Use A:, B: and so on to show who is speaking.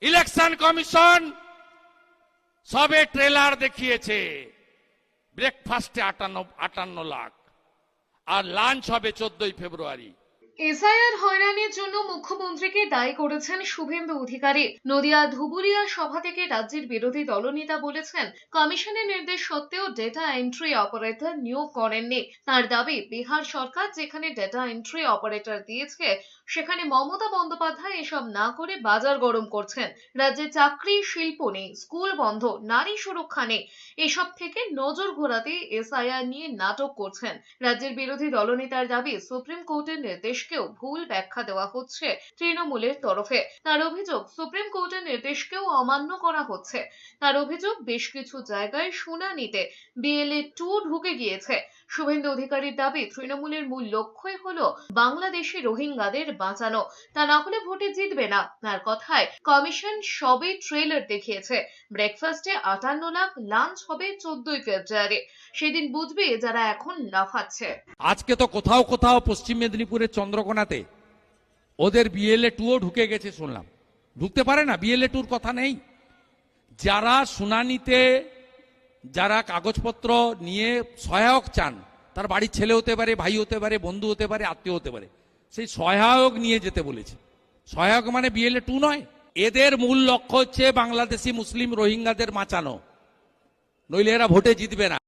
A: Election commission সবে trailer দেখিয়েছে, ব্রেকফাস্টে 58 লাখ, আর লাঞ্চ হবে 14 ফেব্রুয়ারি।
B: এসআইআর হয়রানির জন্য মুখ্যমন্ত্রীকে দায়ী করেছেন শুভেন্দু অধিকারী। নদিয়া ধুবুলিয়া সভা থেকে রাজ্যের বিরোধী দলনেতা বলেছেন, কমিশনের নির্দেশ সত্ত্বেও ডেটা এন্ট্রি অপারেটর নিয়োগ করেননি। তার দাবি, বিহার সরকার যেখানে ডেটা এন্ট্রি অপারেটর দিয়েছে সেখানে মমতা বন্দ্যোপাধ্যায় এসব না করে বাজার গরম করছেন। রাজ্যে চাকরি, শিল্প নেই, স্কুল বন্ধ, নারী সুরক্ষা নেই, এসব থেকে নজর ঘোরাতে এসআইআর নিয়ে নাটক করছেন। রাজ্যের বিরোধী দলনেতার দাবি, সুপ্রিম কোর্টের নির্দেশকেও ভুল ব্যাখ্যা দেওয়া হচ্ছে তৃণমূলের তরফে। তার অভিযোগ, সুপ্রিম কোর্টের নির্দেশকেও অমান্য করা হচ্ছে। তার অভিযোগ, বেশ কিছু জায়গায় শুনানিতে BLA 2 ঢুকে গিয়েছে। শুভেন্দু অধিকারীর দাবি, তৃণমূলের মূল লক্ষ্যই হলো বাংলাদেশি রোহিঙ্গাদের বাঁচানো, তা না হলে ভোটে জিতবে না। তার কথায়, কমিশন সবে ট্রেলার দেখিয়েছে, ব্রেকফাস্টে 58 লাখ, লাঞ্চ হবে 14 ফেব্রুয়ারি। সেদিন বুঝবে যারা এখন লাফাচ্ছে।
A: আজকে তো কোথাও কোথাও পশ্চিম মেদিনীপুরের চন্দ্রকোনাতে ওদের BLA 2 ঢুকে গেছে শুনলাম। ঢুকতে পারে না, BLA 2 কথা নেই। যারা শুনানিতে যারা কাগজপত্র নিয়ে সহায়ক চান, তার বাড়ির ছেলে হতে পারে, ভাই হতে পারে, বন্ধু হতে পারে, আত্মীয় হতে পারে, সেই সহায়ক নিয়ে যেতে বলেছে। সহায়ক মানে BLA 2 নয়। এদের মূল লক্ষ্য হচ্ছে বাংলাদেশি মুসলিম রোহিঙ্গাদের বাঁচানো, নইলে এরা ভোটে জিতবে না।